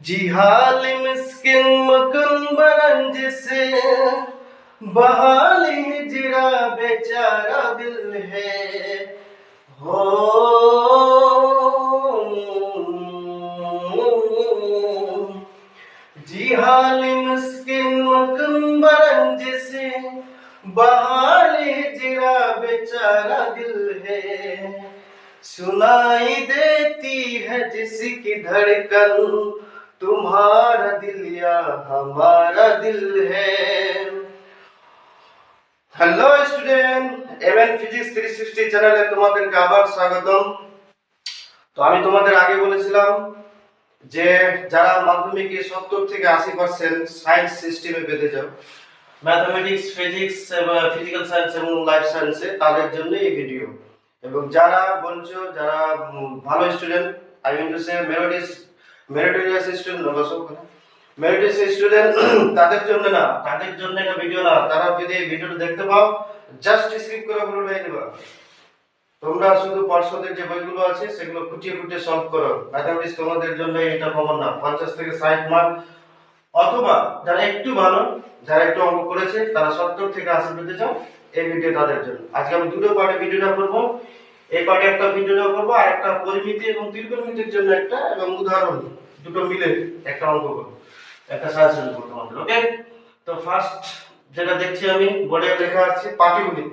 जी हाल मिस्किन मकन बरंज से बहाली हिजरा बेचारा दिल है हो जी हाल मिस्किन मकन बरंज से बहाली हिजरा बेचारा दिल है सुनाई देती है जिसकी धड़कन तुम्हारा दिल या हमारा दिल है। হ্যালো স্টুডেন্ট, এমএন ফিজিক্স 360 চ্যানেলে তোমাদেরকে আবার স্বাগতম। তো আমি তোমাদের আগে বলেছিলাম যে যারা মাধ্যমিকে 70 থেকে 80% সায়েন্স সিস্টেমে পেতে যাও, ম্যাথমেটিক্স, ফিজিক্স এবং ফিজিক্যাল সায়েন্স এবং লাইফ সায়েন্সে, তাদের জন্য এই ভিডিও। এবং যারা বলছো যারা ভালো student, I mean to say meritorious student meritorious student, তাদের জন্য না, তাদের জন্য একটা ভিডিও না। তারা যদি এই ভিডিওটা দেখতে পাও, জাস্ট স্কিপ করে পুরো হয়ে যাবে। তোমরা শুধু পর্ষদের যে বইগুলো আছে সেগুলো খুঁটিয়ে খুঁটিয়ে সলভ করো। ম্যাথমেটিক্স তোমাদের জন্য এটা কমন না, 50 থেকে 60 মার্ক। অথবা যারা একটু ভালো, যারা একটু অঙ্ক করেছে, তারা 70 থেকে 80 পেতে চাও, এই ভিডিও তাদের জন্য। আজকে আমি দুটো পার্টে ভিডিওটা করব। এই পার্টে একটা ভিডিওটা করব, আর একটা পরিমিতি এবং ত্রিকোণমিতির জন্য একটা, এবং উদাহরণ দুটো মিলে একটা অঙ্ক করব, একটা সাজেশন করব তোমাদের। ওকে, তো ফার্স্ট যেটা দেখছি আমি বোর্ডে লেখা আছে পাটিগণিত।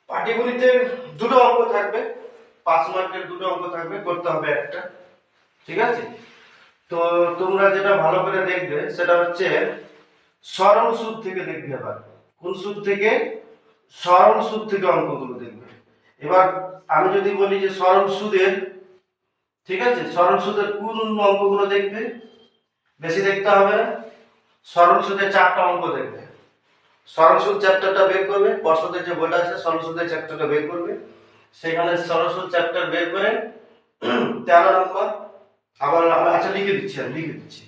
পাটিগণিতের দুটো অঙ্ক থাকবে, 5 মার্কের দুটো অঙ্ক থাকবে, করতে হবে একটা, ঠিক আছে? তো তোমরা যেটা ভালো করে দেখবে সেটা হচ্ছে সরল সুদ থেকে দেখবে। এবার কোন সুদ থেকে? সরল সুদ থেকে অঙ্কগুলো দেখবে। এবার আমি যদি বলি যে সরল সুদের, ঠিক আছে, সরল সুদের কোন অঙ্কগুলো দেখবে? বেশি দেখতে হবে না, সরল সুদের 4টা অঙ্ক দেখবে। সরল সুদ চ্যাপ্টারটা বের করবে, পর্ষদের যে বইটা আছে সরল সুদের চ্যাপ্টারটা বের করবে। সেখানে সরল সুদ চ্যাপ্টার বের করে 13 নম্বর, আবার আচ্ছা লিখে দিচ্ছি,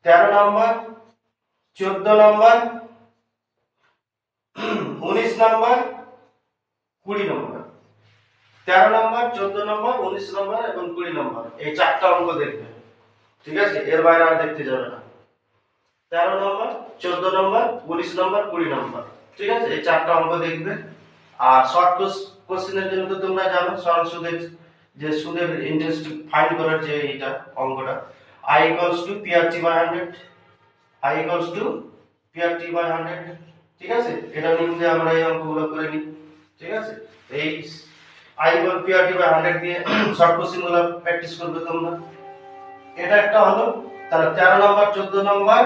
13 নম্বর, 14 নম্বর, 19 নম্বর, 20 নম্বর। 13 নম্বর, 14 নম্বর, 19 নম্বর এবং 20 নম্বর, এই 4টা অঙ্ক দেখবে, ঠিক আছে? এর বাইরে আর দেখতে যাবে না। 13 নম্বর, 14 নম্বর, 19 নম্বর, 20 নম্বর, ঠিক আছে? এই 4টা অঙ্ক দেখবে। আর শর্ট কোশ্চেনের জন্য তো তোমরা জানো সরল সুদের যে সুদের ইন্টারেস্ট ফাইন্ড করার যে এটা অঙ্কটা, i = PRT/100, i = PRT/100, ঠিক আছে? এটা নিয়ে আমরা এই অঙ্কগুলো করে নিই, ঠিক আছে? এই i = PRT/100 দিয়ে শর্ট কোশ্চেনগুলো প্র্যাকটিস করবে তোমরা। এটা একটা হলো। তাহলে 13 নম্বর, 14 নম্বর,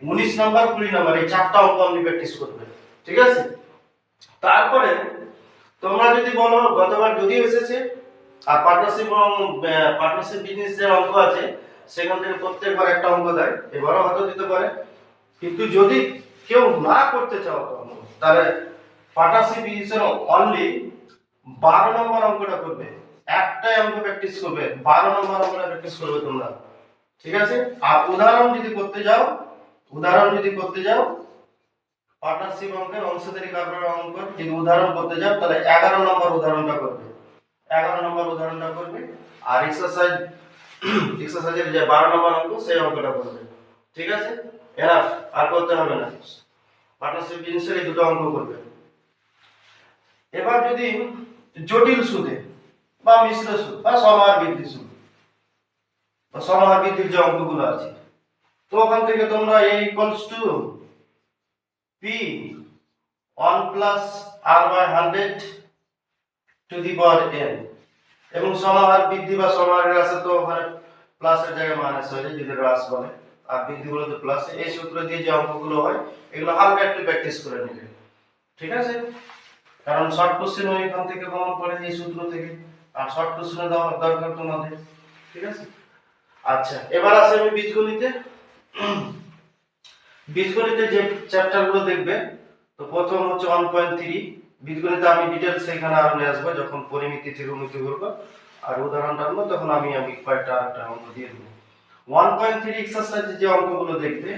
19 নম্বর, 20 নম্বর, এই 4টা অঙ্ক আমি প্র্যাকটিস করবে, ঠিক আছে? তারপরে তোমরা যদি বলো গতবার যদিও এসেছে, আর পার্টনারশিপ বিজনেস যে অঙ্ক আছে সেখান থেকে প্রত্যেকবার একটা অঙ্ক দেয়, এবারও হয়তো দিতে পারে। কিন্তু যদি কেউ না করতে চাও তাহলে পার্টনারশিপ বিজনেসের অনলি 12 নম্বর অঙ্কটা করবে। একটাই অঙ্ক প্র্যাকটিস করবে, 12 নম্বর অঙ্কটা প্র্যাকটিস করবে তোমরা, ঠিক আছে? আর উদাহরণ যদি করতে যাও পার্টনারশিপ অঙ্কের অংশীদারি কারবারের অঙ্ক যদি উদাহরণ করতে যাও তাহলে 11 নম্বর উদাহরণটা করবে, 11 নম্বর উদাহরণটা করবে। আর এক্সারসাইজের যে 12 নম্বর অঙ্ক সেই অঙ্কটা করবে, ঠিক আছে? এনাফ, আর করতে হবে না। পার্টনারশিপ বিজনেসের এই দুটো অঙ্ক করবে। এবার যদি জটিল সুদে বা মিশ্র সুদ বা সমাহার বৃদ্ধি সুদ বা সমাহার বৃদ্ধির যে অঙ্কগুলো আছে, তো ওখান থেকে তোমরা a = p 1 + r/100 to the power n, এবং সমাহার বৃদ্ধি বা সমাহারের হ্রাসে তো ওখানে প্লাসের জায়গায় মাইনাস হয়ে যায় যদি হ্রাস বলে, আর বৃদ্ধি বলে তো প্লাস। এই সূত্র দিয়ে যে অঙ্কগুলো হয় এগুলো হালকা একটু প্র্যাকটিস করে নেবে, ঠিক আছে? কারণ শর্ট কোশ্চেন ওইখান থেকে কমন পড়ে এই সূত্র থেকে, আর শর্ট কোশ্চেনে দেওয়ার দরকার তোমাদের, ঠিক আছে? আচ্ছা, এবার আসে আমি বীজগণিতে। বীজগণিতে যে চ্যাপ্টারগুলো দেখবে, তো প্রথম হচ্ছে 1.3 বীজগণিতে। আমি ডিটেইলস এখানে আরো নিয়ে আসবো যখন পরিমিতি ত্রিকোণমিতি করব আর উদাহরণটা আনবো, তখন আমি কয়েকটা আরেকটা অঙ্ক দিয়ে দেবো। 1.3 এক্সারসাইজ যে অঙ্কগুলো দেখবে,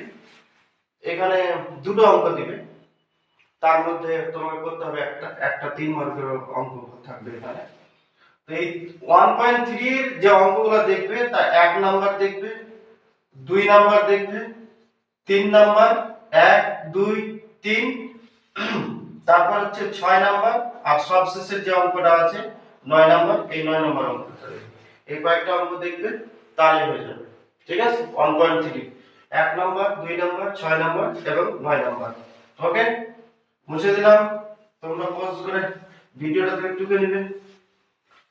এখানে দুটো অঙ্ক দিবে, তার মধ্যে তোমাকে করতে হবে একটা 3 মার্কের অঙ্ক থাকবে এখানে। তো এই 1.3 এর যে অঙ্কগুলো দেখবে তা 1 নাম্বার দেখবে, 2 নাম্বার দেখবে, 3 নাম্বার, 1 2 3, তারপর হচ্ছে 6 নাম্বার, আর সবশেষের যে অঙ্কটা আছে 9 নাম্বার, এই 9 নাম্বার অঙ্কটা দেখবে। এই কয়েকটা অঙ্ক দেখবে তাহলে হয়ে যাবে। ঠিক আছে, 1.3 1 নাম্বার, 2 নাম্বার, 6 নাম্বার এবং 9 নাম্বার। ওকে, মুছে দিলাম, তোমরা পজ করে ভিডিওটা একটু নেবে।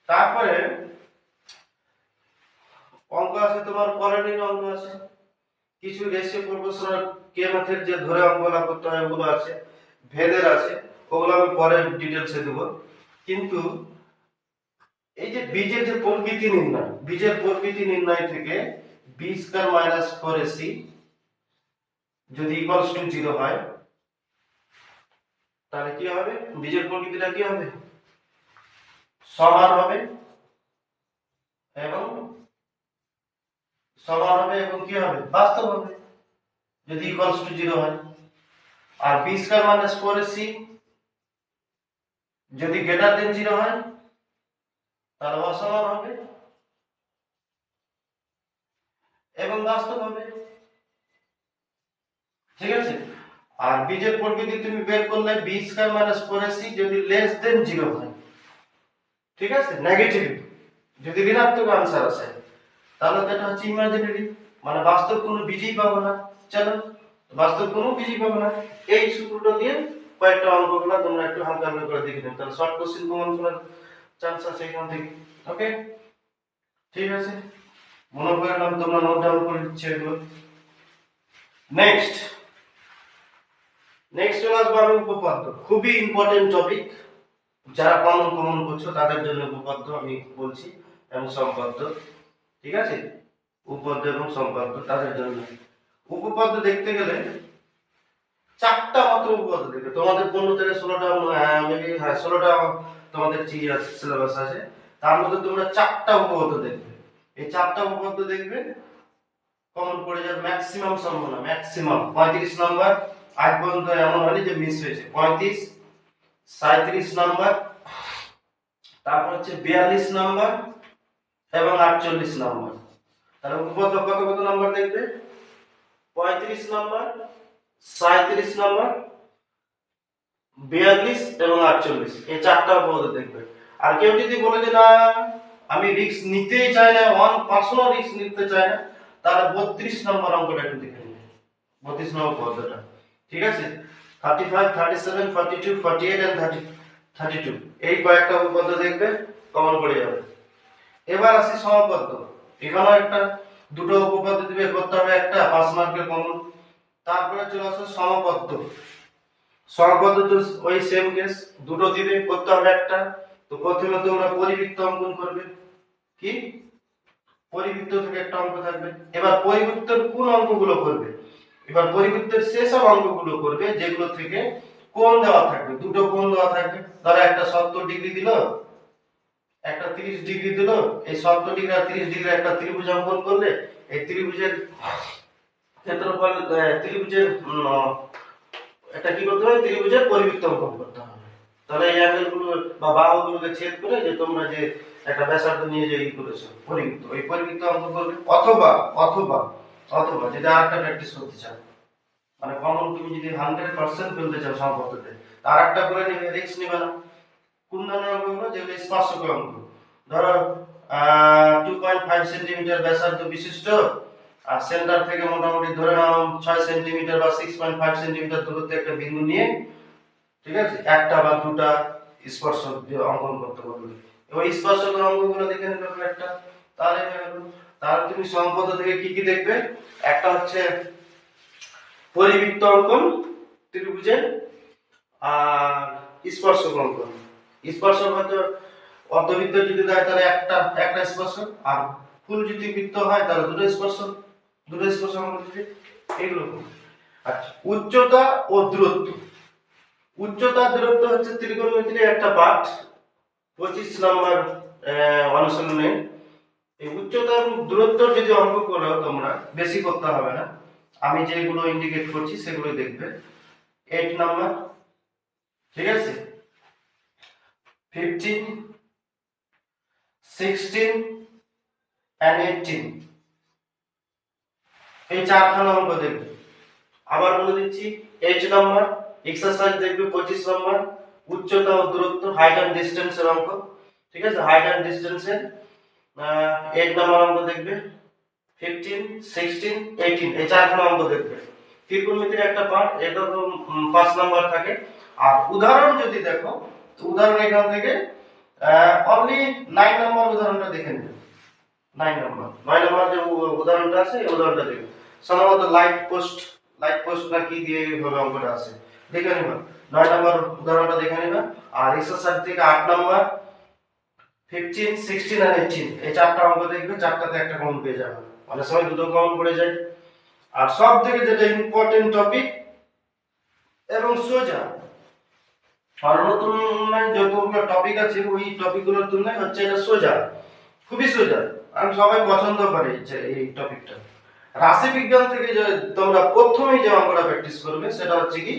তারপরে অঙ্ক আছে তোমার করণীয় অঙ্ক আছে, কিছু রেশিও প্রপোর্শনাল কে মেথড যে ধরে অঙ্কগুলো করতে হয় ওগুলো আছে, ভেদের আছে, ওগুলো আমি পরে ডিটেইলসে দেব। কিন্তু এই যে বীজের যে প্রকৃতি নির্ণয়, বীজের প্রকৃতি নির্ণয় থেকে b স্কয়ার মাইনাস 4ac যদি ইকুয়ালস টু 0 হয় তাহলে কি হবে, বীজের প্রকৃতিটা কি হবে, সমান হবে এবং কি হবে, বাস্তব হবে যদি ইকুয়ালস টু 0 হয়। আর b স্কয়ার মাইনাস 4ac যদি গ্রেটার দেন 0 হয় তাহলে অসমান হবে এবং বাস্তব হবে। ঠিক আছে, আর বীজের প্রকৃতি তুমি বের করলে b স্কয়ার মাইনাস 4ac যদি লেস দেন 0 হয়, ঠিক আছে, নেগেটিভ যদি ঋণাত্মক आंसर আসে তাহলে এটা হচ্ছে ইমাজিনারি, মানে বাস্তব কোনো বীজই পাবো না। চলো, বাস্তব কোনো বীজই পাবো না। এই সূত্রটা দিয়ে কয়েকটা অঙ্কগুলো তোমরা একটু হালকা হালকা করে দেখে নাও, তাহলে শর্ট কোশ্চেন কমন করার চান্স আছে এখান থেকে। ওকে, ঠিক আছে, মনে করে নাও, তোমরা নোট ডাউন করে দিচ্ছ এগুলো। নেক্সট চলে আসবো আমি উপপাদ্য, খুবই ইম্পর্টেন্ট টপিক, যারা কমন করছো তাদের জন্য উপপাদ্য আমি বলছি এবং সম্পাদ্য। ঠিক আছে, উপপাদ্য এবং সম্পাদ্য তাদের জন্য। উপপাদ্য দেখতে গেলে 4টা মাত্র উপপাদ্য দেখবে তোমাদের 15 থেকে 16টা, মেবি 16টা তোমাদের সিলেবাস আছে, তার মধ্যে তোমরা 4টা উপপাদ্য দেখবে। এই 4টা উপপাদ্য দেখবে কমন পড়ে যাবে ম্যাক্সিমাম সম্ভাবনা, ম্যাক্সিমাম 35 নাম্বার। আজ পর্যন্ত এমন হয়নি যে মিস হয়েছে। 35, 37 নাম্বার, তারপর হচ্ছে 42 নাম্বার এবং 48 নাম্বার। তাহলে উপপাদ্য কত কত নাম্বার দেখবে, 35 নাম্বার, 37 নাম্বার, 42 এবং 48, এই 4টা উপপাদ্য দেখবে। আর কেউ যদি বলে যে না আমি রিস্ক নিতেই চাই না, 1% রিস্ক নিতে চাই না, তাহলে 32 নম্বর অঙ্কটা একটু দেখে নিন, 32 নম্বর পদ্ধতিটা। ঠিক আছে, 35, 37, 42, 48 এন্ড 32, এই কয়েকটা উপপাদ্য দেখবে কমন পড়ে যাবে। এবার আসি সমপদ্য। এখানেও একটা দুটো উপপাদ্য দিবে করতে হবে, একটা 5 মার্কের কমন। তারপরে চলে আসে সমপদ্য। সমপদ্য তো ওই সেম কেস, দুটো দিবে করতে হবে একটা। তো প্রথমে তোমরা পরিবৃত্ত অঙ্কন করবে, কি পরিবৃত্ত থেকে একটা অঙ্ক থাকবে। এবার পরিবৃত্তের কোন অঙ্কগুলো করবে, এবার পরিবৃত্তের সেসব অঙ্কগুলো করবে যেগুলো থেকে কোণ দেওয়া থাকবে, দুটো কোণ দেওয়া থাকবে। ধরো একটা 70 ডিগ্রি দিল, একটা 30 ডিগ্রি দিল, এই 70 ডিগ্রি আর 30 ডিগ্রি একটা ত্রিভুজ অঙ্কন করলে এই ত্রিভুজের ক্ষেত্রফল, ত্রিভুজের একটা কি করতে হবে, ত্রিভুজের পরিবৃত্ত অঙ্কন করতে হবে। তাহলে এই অ্যাঙ্গেলগুলো বা বাহুগুলোকে ছেদ করে যে তোমরা যে একটা ব্যাসার্ধ নিয়ে যে ই করেছো পরিবৃত্ত, ওই পরিবৃত্ত অঙ্ক করবে। অথবা অথবা অথবা যদি আরেকটা প্র্যাকটিস করতে চাও, মানে কমন তুমি যদি 100% ফেলতে চাও সম্পর্কতে, তার একটা করে নেবে, রিস্ক নেবে না। কোন ধরনের অঙ্কগুলো, যেগুলো স্পর্শক অঙ্ক। ধরো 2.5 সেন্টিমিটার ব্যাসার্ধ বিশিষ্ট, আর সেন্টার থেকে মোটামুটি ধরে নাও 6 সেন্টিমিটার বা 6.5 সেন্টিমিটার দূরত্বে একটা বিন্দু নিয়ে, ঠিক আছে, একটা বা দুটা স্পর্শক দিয়ে অঙ্কন করতে পারবে। ওই স্পর্শকের অঙ্কগুলো দেখে নেবে একটা, তাহলে হয়ে গেল। তাহলে তুমি সমপদ্য থেকে কি কি দেখবে, একটা হচ্ছে পরিবৃত্ত অঙ্কন ত্রিভুজের, আর স্পর্শক অঙ্কন। স্পর্শক হয়তো অর্ধবৃত্ত যদি দেয় তাহলে একটা স্পর্শক, আর ফুল যদি বৃত্ত হয় তাহলে দুটো স্পর্শক অঙ্কন দিবে, এগুলো। আচ্ছা, উচ্চতা ও দূরত্ব। উচ্চতা দূরত্ব হচ্ছে ত্রিকোণমিতির একটা পাঠ, 25 নম্বর অনুশীলনে। এই উচ্চতা এবং দূরত্ব যদি অঙ্ক করো তোমরা, বেশি করতে হবে না, আমি যেগুলো ইন্ডিকেট করছি সেগুলো দেখবে। 8 নাম্বার, ঠিক আছে, 15, 16 and 18, এই চারখানা অঙ্ক দেখবে। আবার বলে দিচ্ছি 8 নম্বর এক্সারসাইজ দেখবে 25 নম্বর উচ্চতা ও দূরত্ব হাইট এন্ড ডিসটেন্সের অঙ্ক। ঠিক আছে, হাইট এন্ড ডিসটেন্সের 8 নম্বর অঙ্ক দেখবে, 15 16 18 এই চারখানা অঙ্ক দেখবে। ত্রিকোণমিতির একটা পার্ট, এটা তো 5 নম্বর থাকে। আর উদাহরণ যদি দেখো তো উদাহরণ এখান থেকে অনলি 9 নম্বর উদাহরণটা দেখে নেবে। 9 নম্বর যে উদাহরণটা আছে এই উদাহরণটা দেখবে। সম্ভবত লাইট পোস্ট না কি দিয়ে এইভাবে অঙ্কটা আছে, দেখে নেবে। 9 নম্বর উদাহরণটা দেখে নেবে। আর এক্সারসাইজ থেকে 8 নম্বর 15 16 আর 18 এই চারটা অঙ্ক দেখবে, চারটাতে একটা কমন পেয়ে যাবে। অনেক সময় দুটো কমন পড়ে যায়। আর সব থেকে যেটা ইম্পর্টেন্ট টপিক এবং সোজা, আর নতুন যতগুলো টপিক আছে ওই টপিকগুলোর তুলনায় হচ্ছে এটা সোজা, খুবই সোজা, আর সবাই পছন্দ করে এই টপিকটা। রাশি বিজ্ঞান থেকে যে তোমরা প্রথমেই যে অঙ্কটা প্র্যাকটিস করবে সেটা হচ্ছে কি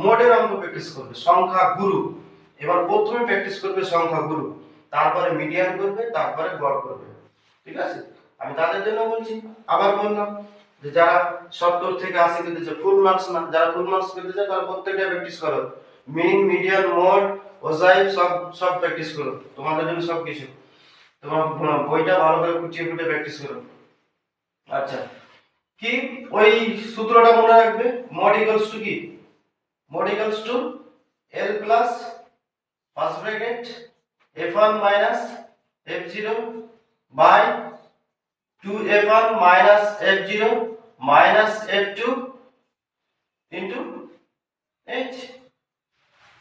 মোডের অঙ্ক প্র্যাকটিস করবে, সংখ্যা গুরু। এবার প্রথমে প্র্যাকটিস করবে সংখ্যা গুরু, তারপরে মিডিয়ান করবে, তারপরে গড় করবে। ঠিক আছে, আমি তাদের জন্য বলছি। আবার বললাম যে যারা 70 থেকে 80 পেতে চায়, ফুল মার্কস না, যারা ফুল মার্কস পেতে চায় তারা প্রত্যেকটা প্র্যাকটিস করো, মিন মিডিয়ান মোড ওজাইব সব সব প্র্যাকটিস করো, তোমাদের জন্য সব কিছু। তোমার বইটা ভালো করে খুঁটিয়ে খুঁটিয়ে প্র্যাকটিস করো। আচ্ছা, কি ওই সূত্রটা মনে রাখবে, mod equals to কি, mod equals to l plus first bracket f1 minus f0 by 2f1 minus f0 minus f2 into h।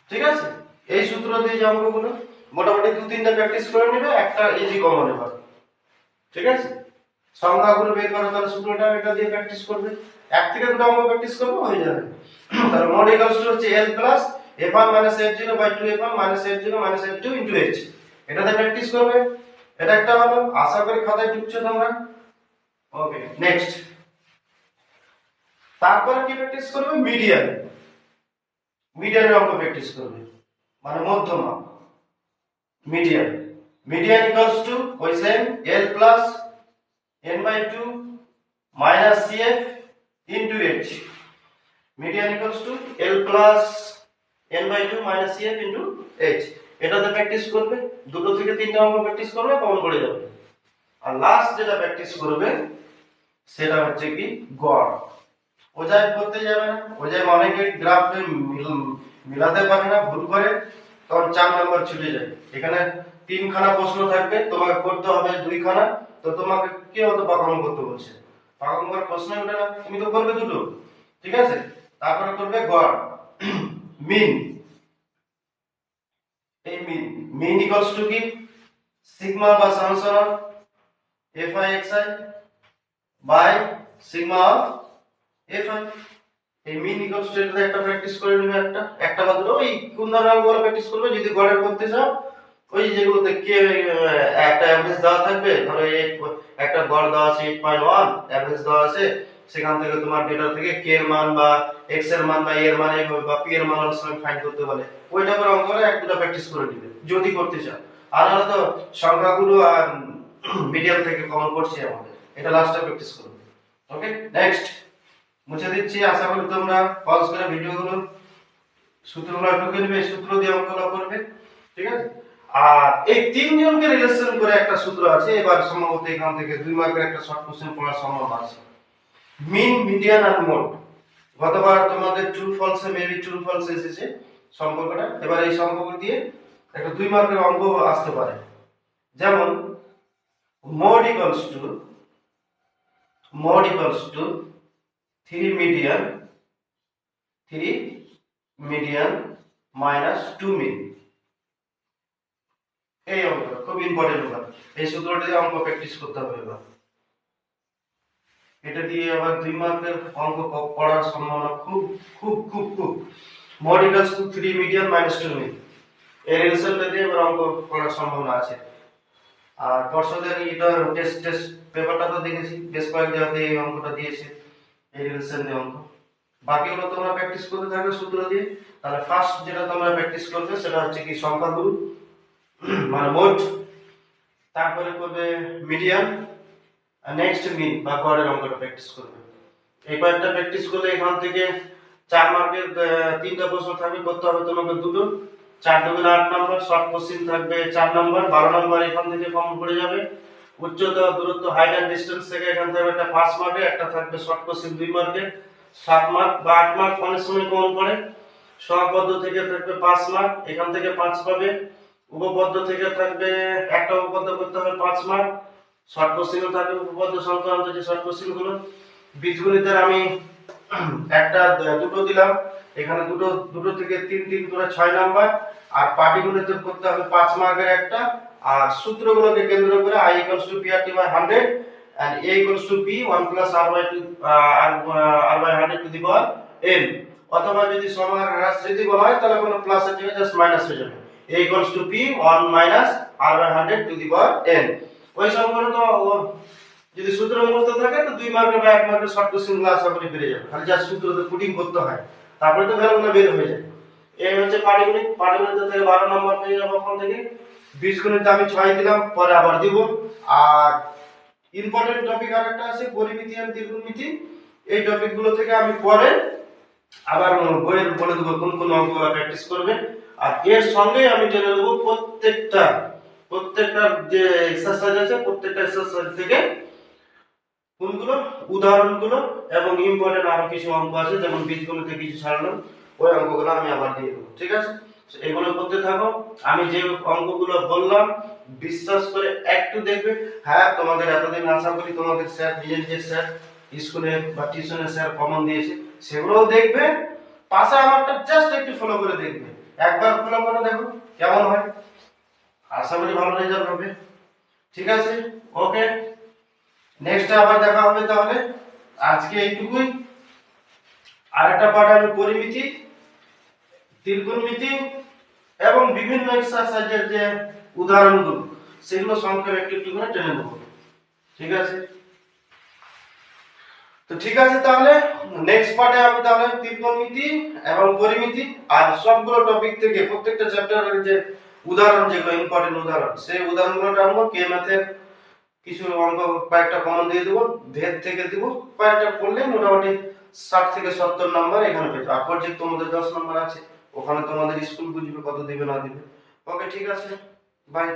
ঠিক আছে, এই সূত্র দিয়ে যে অঙ্কগুলো মোটামুটি 2-3টা প্র্যাকটিস করে নেবে, একটা ইজি কমন এবার। ঠিক আছে, সংখ্যাগুলো বের করো, তাহলে সূত্রটা এটা দিয়ে প্র্যাকটিস করবে, এক থেকে দুটো অঙ্ক প্র্যাকটিস করবে হয়ে যাবে। তাহলে mod equals to হচ্ছে l plus f1 minus f0 by 2f1 minus f0 minus f2 into h, এটাতে প্র্যাকটিস করবে। এটা একটা হলো, আশা করি খাতায় টুকছো তোমরা। ওকে, নেক্সট তারপরে কি প্র্যাকটিস করবে, মিডিয়ানের অঙ্ক প্র্যাকটিস করবে, মানে মধ্যমা মিডিয়ান ইকুয়ালস টু ওই same l plus n by 2 minus cf into h, median equals to l plus n by 2 minus cf into h। এটাতে প্র্যাকটিস করবে, দুটো থেকে তিনটা অঙ্ক প্র্যাকটিস করবে, কমন পড়ে যাবে। আর লাস্ট যেটা প্র্যাকটিস করবে সেটা হচ্ছে কি গড়। ওজাইব করতে যাবে না, ওজাইব অনেকে গ্রাফে মিলাতে পারে না, ভুল করে, তখন 4 নাম্বার ছুটে যায়। এখানে 3খানা প্রশ্ন থাকবে, তোমাকে করতে হবে 2খানা, তো তোমাকে কে অত পাকামো করতে বলছে, পাকামো করার প্রশ্নই ওঠে না, তুমি তো করবে দুটো। ঠিক আছে, তারপরে করবে গড়, মিন। এই মিন ইকুয়ালস টু কি সিগমা বা summation of fi xi by sigma of fi। এই মিন ইকুয়ালস টু এর একটা প্র্যাকটিস করে নেবে, একটা বা দুটো, ওই কোন ধরনের অঙ্কগুলো প্র্যাকটিস করবে। যদি গড়ের করতে চাও ওই যেগুলোতে কে একটা এভারেজ দেওয়া থাকবে, ধরো একটা গড় দেওয়া আছে 8.1, এভারেজ দেওয়া আছে, সেখান থেকে তোমার ডেটা থেকে কে এর মান বা এক্স এর মান বা এ এর মান বা পি এর মান অনেক ফাইন্ড করতে বলে, ওইটা করে অঙ্কগুলো এক দুটো প্র্যাকটিস করে দিবে যদি করতে চাও। আর নাহলে তো সংখ্যাগুলো আর মিডিয়াম থেকে কমন পড়ছে আমাদের, এটা লাস্টে প্র্যাকটিস করবে। ওকে, নেক্সট মুছে দিচ্ছি। আশা করি তোমরা পজ করে ভিডিওগুলো সূত্রগুলো ঢুকে নেবে, সূত্র দিয়ে অঙ্কগুলো করবে। ঠিক আছে, আর এই তিনজনকে রিলেশন করে একটা সূত্র আছে, এবার সম্ভবত এখান থেকে 2 মার্কের একটা শর্ট কোশ্চেন পড়ার সম্ভাবনা আছে, মিন মিডিয়ান আর মোড। গতবার তোমাদের ট্রু ফলসে মেবি ট্রু ফলস এসেছে সম্পর্কটা, এবার এই সম্পর্ক দিয়ে একটা 2 মার্কের অঙ্ক আসতে পারে। যেমন mod equals to 3 median minus 2 mean। এই অঙ্কটা খুব ইম্পর্টেন্ট অঙ্ক, এই সূত্রটা দিয়ে অঙ্ক প্র্যাকটিস করতে হবে। এবার এটা দিয়ে আবার 2 মার্কের অঙ্ক পড়ার সম্ভাবনা খুব খুব খুব খুব। mod equals to 3 median minus 2 mean, এই রিলেশনটা দিয়ে এবার অঙ্ক পড়ার সম্ভাবনা আছে। আর পরশুদিন এটা টেস্ট পেপারটা তো দেখেছি, বেশ কয়েক জায়গাতে এই অঙ্কটা দিয়েছে, এই রিলেশন দিয়ে অঙ্ক। বাকিগুলো তোমরা প্র্যাকটিস করতে থাকবে সূত্র দিয়ে। তাহলে ফার্স্ট যেটা তোমরা প্র্যাকটিস করবে সেটা হচ্ছে কি সংখ্যাগুলো, মানে মোট। তারপরে করবে মিডিয়ান, নেক্সট মিন বা গড়ের অঙ্কটা প্র্যাকটিস করবে। এই কয়েকটা প্র্যাকটিস করলে এখান থেকে 4 মার্কের 3টা প্রশ্ন থাকবে, করতে হবে তোমাকে দুটো। 4 দুগুণে 8 নম্বর, শর্ট কোশ্চেন থাকবে 4 নম্বর, 12 নম্বর এখান থেকে কমন পড়ে যাবে। উচ্চতা দূরত্ব হাইট এন্ড ডিসটেন্স থেকে এখান থেকে একটা 5 মার্কের, একটা থাকবে শর্ট কোশ্চেন 2 মার্কের, 7 মার্ক বা 8 মার্ক অনেক সময় কমন পড়ে। সহপদ্য থেকে থাকবে 5 মার্ক, এখান থেকে 5 পাবে। উপপদ্য থেকে থাকবে একটা উপপদ্য করতে হবে 5 মার্ক। শর্ট কোশ্চেনও থাকবে উপপদ্য সংক্রান্ত যে শর্ট কোশ্চেন গুলো। বীজগণিতের আমি একটা দুটো দিলাম, এখানে দুটো দুটো থেকে 3 3 করে 6 নাম্বার। আর পাটিগণিতের করতে হবে 5 মার্কের একটা। আর সূত্রগুলোকে কেন্দ্র করে I = PRT by 100 and A = B 1 plus R by 2 R by 100 to the power n। অথবা যদি সমাহার হ্রাস যদি বলা হয় তাহলে কোনো প্লাসের জায়গায় জাস্ট মাইনাস হয়ে যাবে। A = P 1 minus R by 100 to the power n। ওই সমীকরণ তো যদি সূত্র মুখস্থ থাকে তো 2 মার্কের বা 1 মার্কের শর্ট কোশ্চেনগুলো আশা করি বেরিয়ে যাবে, খালি জাস্ট সূত্রতে পুটিং করতে হয়, তারপরে তো ভ্যালুগুলো বের হয়ে যায়। এই হচ্ছে পাটিগণিত। পাটিগণিত থেকে 12 নম্বর পেয়ে যাবো ওখান থেকে। বীজগণিতে আমি 6 দিলাম, পরে আবার দিব। আর ইম্পর্টেন্ট টপিক আরেকটা আছে পরিমিতি আর ত্রিকোণমিতি। এই টপিকগুলো থেকে আমি পরে আবার বইয়ের বলে দেবো কোন কোন অঙ্কগুলো প্র্যাকটিস করবে। আর এর সঙ্গে আমি জেনে নেব প্রত্যেকটা যে এক্সারসাইজ আছে প্রত্যেকটা এক্সারসাইজ থেকে কোনগুলো উদাহরণগুলো এবং ইম্পর্টেন্ট আরো কিছু অঙ্ক আছে, যেমন বীজগণিতে কিছু ছাড়লাম, ওই অঙ্কগুলো আমি আবার দিয়ে দেবো। ঠিক আছে, এগুলো করতে থাকো। আমি যে অঙ্কগুলো বললাম বিশ্বাস করে একটু দেখবে। হ্যাঁ, তোমাদের এতদিন আশা করি তোমাদের স্যার নিজের স্যার স্কুলে বা টিউশনের স্যার কমন দিয়েছে, সেগুলোও দেখবে। পাশে আমারটা জাস্ট একটু ফলো করে দেখবে, একবার ফলো করে দেখো কেমন হয়। আশা করি ভালো রেজাল্ট হবে। ঠিক আছে, ওকে, নেক্সট আবার দেখা হবে। তাহলে আজকে এইটুকুই। আরেকটা পার্ট আমি পরিমিতি, ত্রিকোণমিতি এবং বিভিন্ন এক্সারসাইজের যে উদাহরণগুলো সেগুলো সংক্ষেপে একটু একটু করে টেনে নেব। ঠিক আছে, তো ঠিক আছে, তাহলে নেক্সট পার্টে আমি তাহলে ত্রিকোণমিতি এবং পরিমিতি আর সবগুলো টপিক থেকে প্রত্যেকটা চ্যাপ্টারের যে উদাহরণ, যেগুলো ইম্পর্টেন্ট উদাহরণ, সেই উদাহরণগুলো টানবো। কে ম্যাথের কিছু অঙ্ক কয়েকটা কমন দিয়ে দেবো, ভেদ থেকে দিব কয়েকটা পড়লে মোটামুটি 60 থেকে 70 নাম্বার এখানে পেয়ে যাবে। আর প্রজেক্ট তোমাদের 10 নাম্বার আছে, ওখানে তোমাদের স্কুল বুঝবে কত দিবে না দিবে। ওকে, ঠিক আছে, বাই।